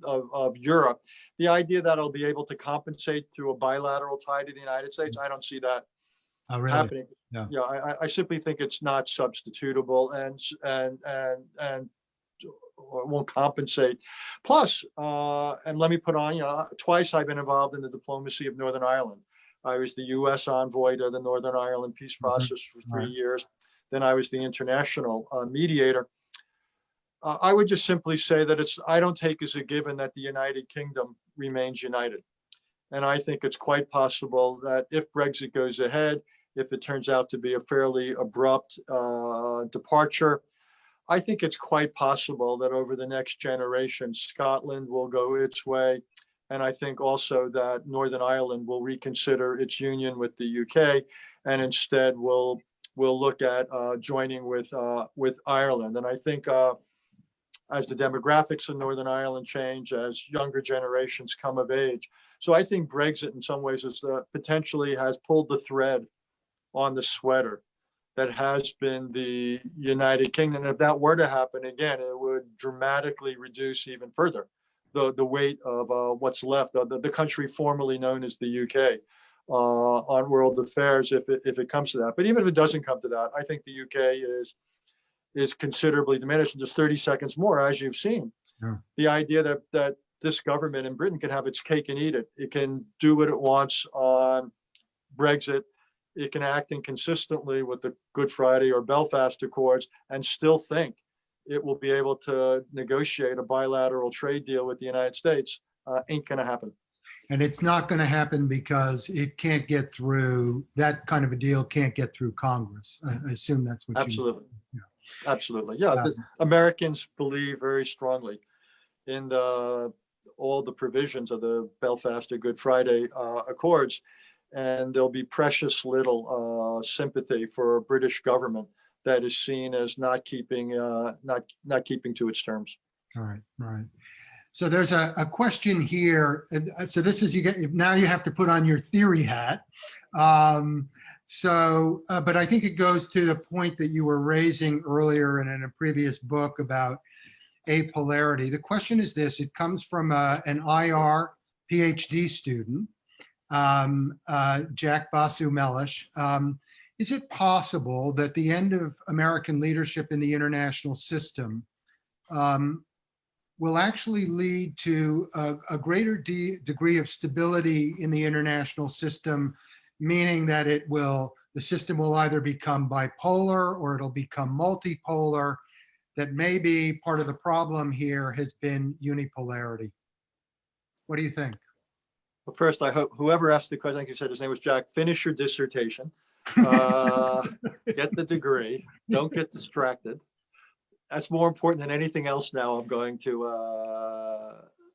Europe. The idea that it'll be able to compensate through a bilateral tie to the United States, I don't see that
Oh, really?
happening.
Yeah.
Yeah, I simply think it's not substitutable and or it won't compensate. Plus, and let me put on, twice I've been involved in the diplomacy of Northern Ireland. I was the U.S. envoy to the Northern Ireland peace process for 3 years. Then I was the international mediator. I would just simply say that I don't take as a given that the United Kingdom remains united. And I think it's quite possible that if Brexit goes ahead, if it turns out to be a fairly abrupt departure, I think it's quite possible that over the next generation, Scotland will go its way. And I think also that Northern Ireland will reconsider its union with the UK and instead will look at joining with Ireland. And I think as the demographics of Northern Ireland change, as younger generations come of age. So I think Brexit in some ways is potentially has pulled the thread on the sweater that has been the United Kingdom. And if that were to happen again, it would dramatically reduce even further the weight of what's left of the country formerly known as the UK on world affairs if it comes to that. But even if it doesn't come to that, I think the UK is considerably diminished. In just 30 seconds more, as you've seen.
Yeah.
The idea that this government in Britain can have its cake and eat it. It can do what it wants on Brexit. It can act inconsistently with the Good Friday or Belfast Accords and still think it will be able to negotiate a bilateral trade deal with the United States. Ain't going to happen.
And it's not going to happen because it can't get through, that kind of a deal can't get through Congress. I assume that's what
Absolutely.
Yeah.
Absolutely. Yeah. The Americans believe very strongly in all the provisions of the Belfast or Good Friday Accords. And there'll be precious little sympathy for a British government that is seen as not keeping to its terms.
All right, right. So there's a question here. So this is, now you have to put on your theory hat. But I think it goes to the point that you were raising earlier and in a previous book about apolarity. The question is this: it comes from an IR PhD student, Jack Basu Mellish. Is it possible that the end of American leadership in the international system will actually lead to a greater degree of stability in the international system, meaning that the system will either become bipolar or it'll become multipolar, that maybe part of the problem here has been unipolarity? What do you think?
Well, first, I hope whoever asked the question, like you said, his name was Jack, finish your dissertation, get the degree, don't get distracted. That's more important than anything else now I'm going to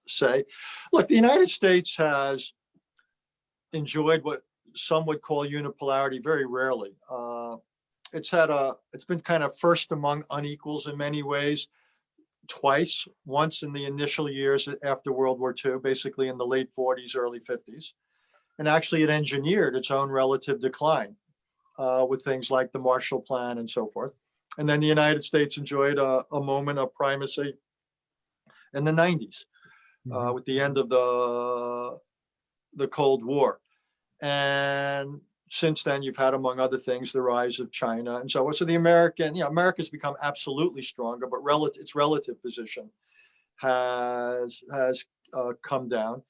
say. Look, the United States has enjoyed what some would call unipolarity very rarely. It's been kind of first among unequals in many ways, twice, once in the initial years after World War II, basically in the late 40s, early 50s. And actually it engineered its own relative decline with things like the Marshall Plan and so forth. And then the United States enjoyed a moment of primacy in the 90s with the end of the Cold War. And since then, you've had, among other things, the rise of China and so on. So the America's become absolutely stronger, but its relative position has come down.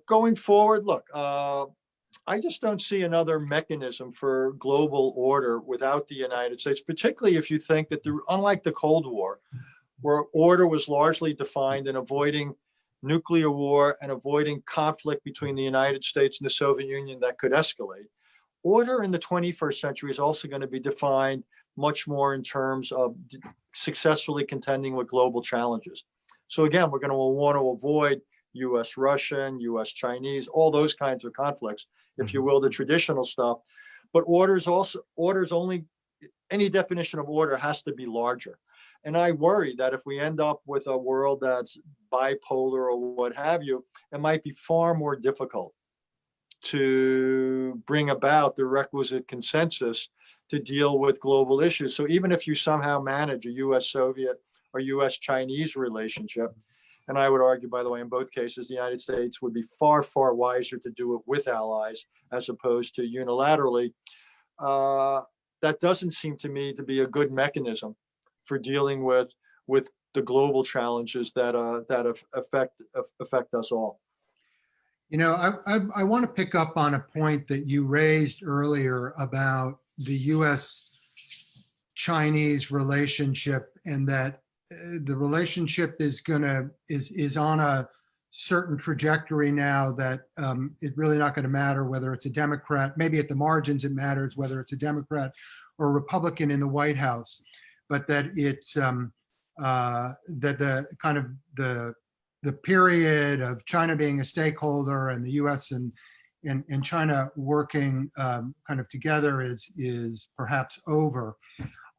Going forward, look, I just don't see another mechanism for global order without the United States, particularly if you think that unlike the Cold War, where order was largely defined in avoiding nuclear war and avoiding conflict between the United States and the Soviet Union that could escalate, order in the 21st century is also going to be defined much more in terms of successfully contending with global challenges. So again, we're going to want to avoid US-Russian, US-Chinese, all those kinds of conflicts, if you will, the traditional stuff. But any definition of order has to be larger. And I worry that if we end up with a world that's bipolar or what have you, it might be far more difficult to bring about the requisite consensus to deal with global issues. So even if you somehow manage a US-Soviet or US-Chinese relationship, and I would argue, by the way, in both cases, the United States would be far, far wiser to do it with allies as opposed to unilaterally. that doesn't seem to me to be a good mechanism for dealing with the global challenges that affect us all.
You know, I want to pick up on a point that you raised earlier about the U.S.-Chinese relationship, and that the relationship is on a certain trajectory now, that it's really not going to matter whether it's a Democrat. Maybe at the margins it matters whether it's a Democrat or a Republican in the White House, but that it's that the kind of the period of China being a stakeholder and the U.S. and China working kind of together is perhaps over.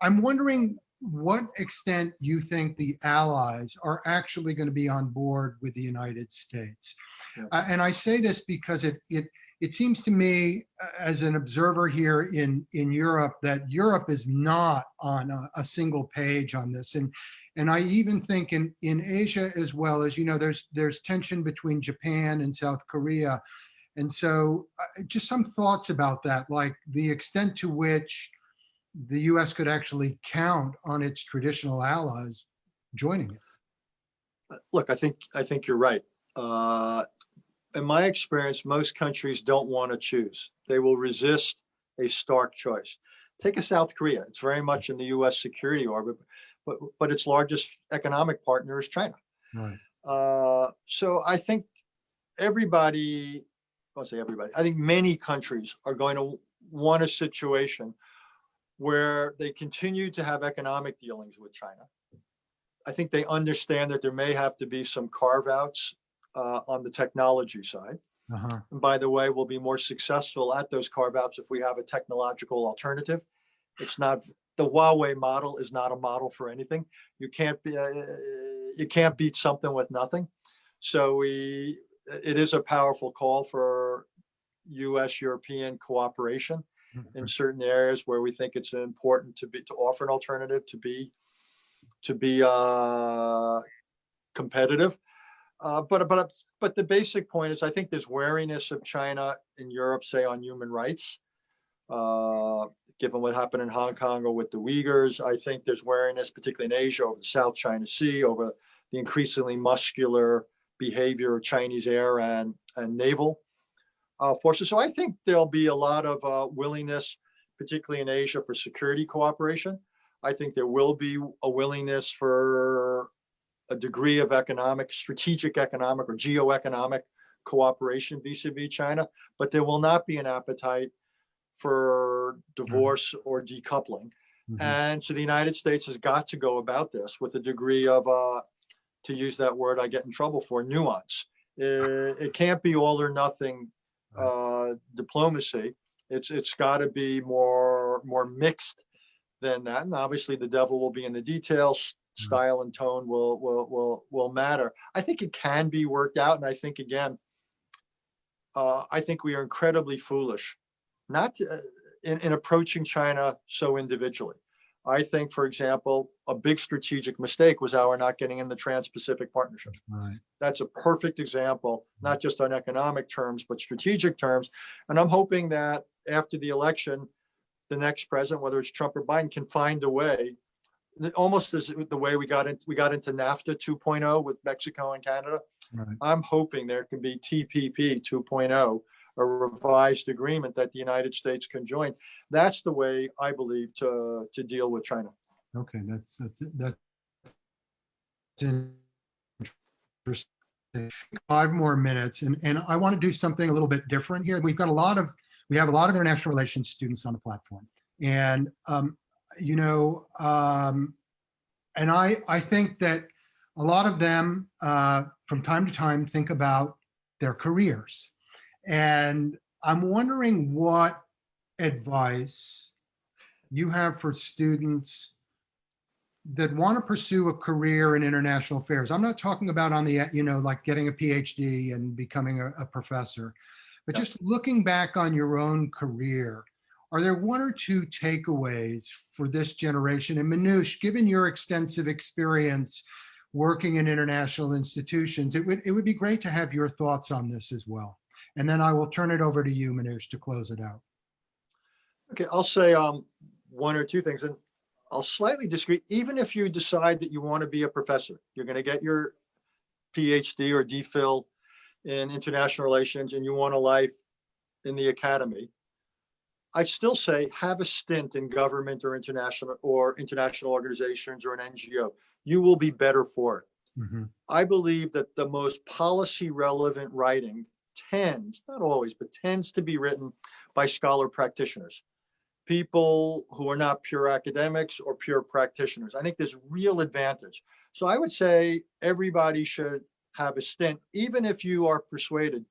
I'm wondering what extent you think the allies are actually going to be on board with the United States.
Yeah.
And I say this because it seems to me, as an observer here in Europe, that Europe is not on a single page on this. And I even think in Asia as well, as you know, there's tension between Japan and South Korea. And so just some thoughts about that, like the extent to which the US could actually count on its traditional allies joining it.
Look, I think you're right. In my experience, most countries don't want to choose. They will resist a stark choice. Take a South Korea. It's very much in the US security orbit, but its largest economic partner is China.
Right.
So I think everybody, I won't say everybody, I think many countries are going to want a situation where they continue to have economic dealings with China. I think they understand that there may have to be some carve-outs on the technology side.
Uh-huh.
And by the way, we'll be more successful at those carve-outs if we have a technological alternative. It's not, the Huawei model is not a model for anything. You can't beat something with nothing. So it is a powerful call for US-European cooperation in certain areas where we think it's important to offer an alternative, to be competitive. But the basic point is, I think there's wariness of China in Europe, say on human rights, given what happened in Hong Kong or with the Uyghurs. I think there's wariness, particularly in Asia, over the South China Sea, over the increasingly muscular behavior of Chinese air and naval forces. So I think there'll be a lot of willingness, particularly in Asia, for security cooperation. I think there will be a willingness for a degree of strategic economic or geoeconomic cooperation vis-a-vis China, but there will not be an appetite for divorce or decoupling.
Mm-hmm.
And so the United States has got to go about this with a degree of, to use that word I get in trouble for, nuance. It can't be all or nothing diplomacy. It's got to be more mixed than that. And obviously the devil will be in the details. Style and tone will matter. I think it can be worked out. And I think, again, I think we are incredibly foolish not to, in approaching China so individually. I think, for example, a big strategic mistake was our not getting in the Trans-Pacific Partnership.
Right.
That's a perfect example, not just on economic terms, but strategic terms. And I'm hoping that after the election, the next president, whether it's Trump or Biden, can find a way, almost as the way we got into NAFTA 2.0 with Mexico and Canada.
Right.
I'm hoping there can be TPP 2.0, a revised agreement that the United States can join. That's the way, I believe, to deal with China.
Okay, that's interesting. 5 more minutes, and I want to do something a little bit different here. We have a lot of international relations students on the platform, and and I think that a lot of them from time to time think about their careers. And I'm wondering what advice you have for students that want to pursue a career in international affairs. I'm not talking about on the, like getting a PhD and becoming a professor, but just looking back on your own career. Are there 1 or 2 takeaways for this generation? And Minouche, given your extensive experience working in international institutions, it would be great to have your thoughts on this as well. And then I will turn it over to you, Minouche, to close it out.
Okay, I'll say one or two things, and I'll slightly disagree. Even if you decide that you want to be a professor, you're going to get your PhD or DPhil in international relations, and you want a life in the academy, I still say have a stint in government or international organizations or an NGO. You will be better for it.
Mm-hmm.
I believe that the most policy relevant writing tends, not always, but tends to be written by scholar practitioners, people who are not pure academics or pure practitioners. I think there's real advantage. So I would say everybody should have a stint, even if you are persuaded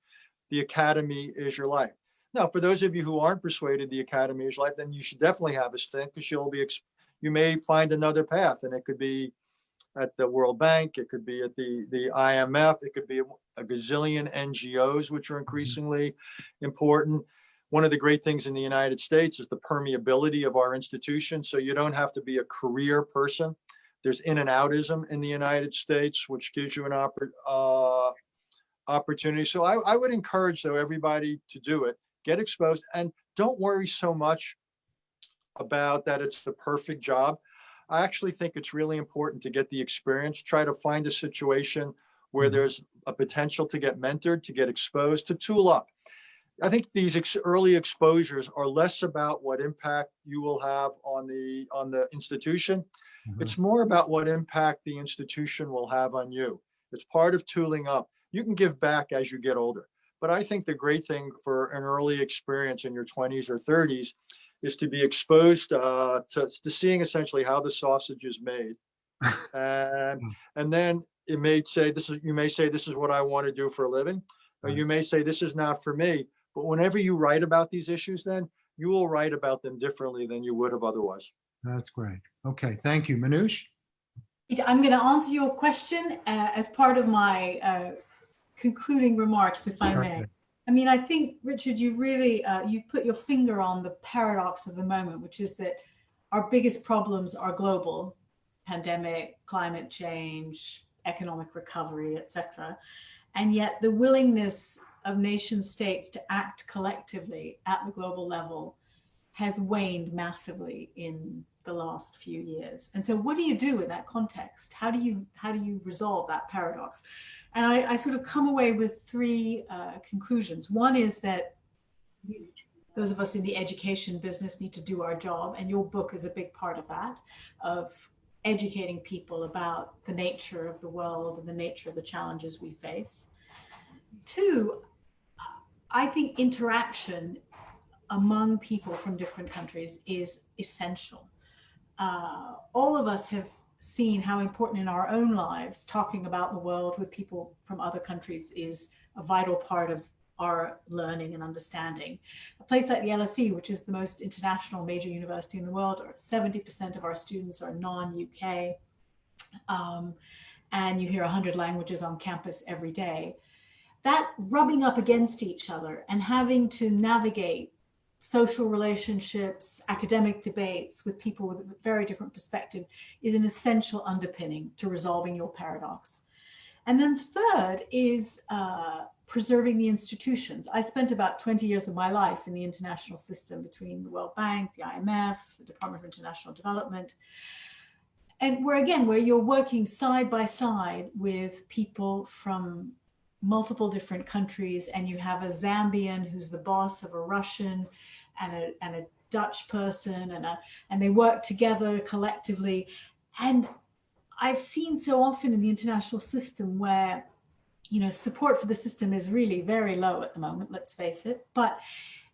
the academy is your life. Now, for those of you who aren't persuaded the academy is your life, then you should definitely have a stint, because you may find another path, and it could be at the World Bank, it could be at the IMF, it could be a gazillion NGOs, which are increasingly important. One of the great things in the United States is the permeability of our institutions. So you don't have to be a career person. There's in and outism in the United States, which gives you an opportunity. So I would encourage, though, everybody to do it, get exposed, and don't worry so much about that it's the perfect job. I actually think it's really important to get the experience, try to find a situation where there's a potential to get mentored, to get exposed, to tool up. I think these early exposures are less about what impact you will have on the institution.
Mm-hmm.
It's more about what impact the institution will have on you. It's part of tooling up. You can give back as you get older. But I think the great thing for an early experience in your 20s or 30s is to be exposed to seeing essentially how the sausage is made. And then you may say, this is what I want to do for a living. Or you may say, this is not for me. But whenever you write about these issues, then you will write about them differently than you would have otherwise.
That's great. Okay, thank you. Minouche?
I'm going to answer your question as part of my concluding remarks, if I may.
Perfect.
I mean, I think, Richard, you've really, you've put your finger on the paradox of the moment, which is that our biggest problems are global: pandemic, climate change, economic recovery, etc. And yet the willingness of nation states to act collectively at the global level has waned massively in the last few years. And so what do you do in that context? How do you resolve that paradox? And I sort of come away with three conclusions. One is that those of us in the education business need to do our job, and your book is a big part of that, of educating people about the nature of the world and the nature of the challenges we face. Two, I think interaction among people from different countries is essential. All of us have seen how important in our own lives talking about the world with people from other countries is a vital part of our learning and understanding. A place like the LSE, which is the most international major university in the world, 70% of our students are non-UK, and you hear 100 languages on campus every day. That rubbing up against each other and having to navigate social relationships, academic debates with people with a very different perspective is an essential underpinning to resolving your paradox. And then third is preserving the institutions. I spent about 20 years of my life in the international system between the World Bank, the IMF, the Department of International Development, and where you're working side by side with people from multiple different countries, and you have a Zambian who's the boss of a Russian and a Dutch person, and they work together collectively. And I've seen so often in the international system where, you know, support for the system is really very low at the moment, let's face it, but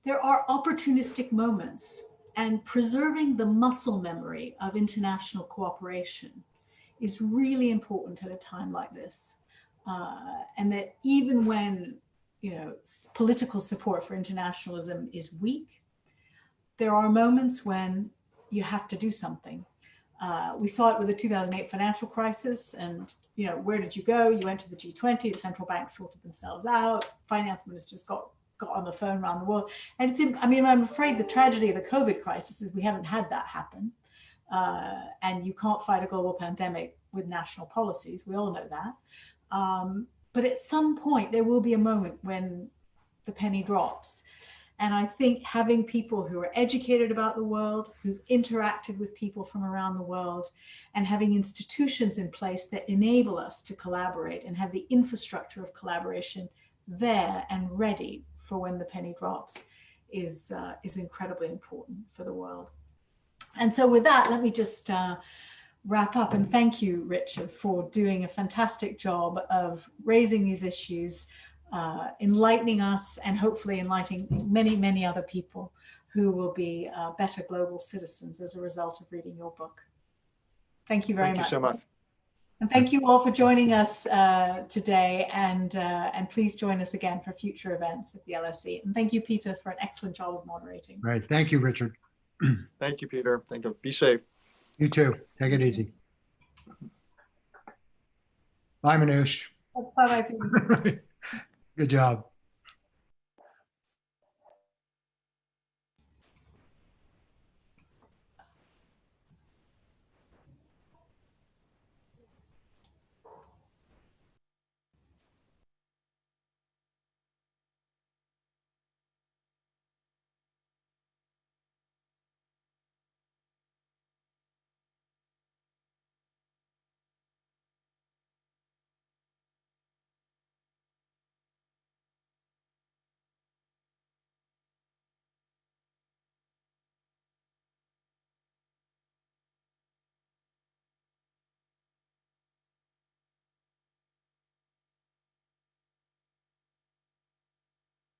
there are opportunistic moments, and preserving the muscle memory of international cooperation is really important at a time like this. And that even when, you know, political support for internationalism is weak, there are moments when you have to do something. We saw it with the 2008 financial crisis, and, you know, where did you go? You went to the G20, the central banks sorted themselves out, finance ministers got on the phone around the world. And I'm afraid the tragedy of the COVID crisis is we haven't had that happen. And you can't fight a global pandemic with national policies. We all know that. But at some point, there will be a moment when the penny drops. And I think having people who are educated about the world, who've interacted with people from around the world, and having institutions in place that enable us to collaborate and have the infrastructure of collaboration there and ready for when the penny drops is incredibly important for the world. And so with that, let me just wrap up and thank you, Richard, for doing a fantastic job of raising these issues, enlightening us, and hopefully enlightening many, many other people who will be better global citizens as a result of reading your book. Thank you very much.
Thank you so much.
And thank you all for joining us today, and please join us again for future events at the LSE. And thank you, Peter, for an excellent job of moderating.
Right. Thank you, Richard.
Thank you, Peter. Thank you. Be safe.
You too. Take it easy. Bye, Minouche.
Bye-bye, Peter.
Good job.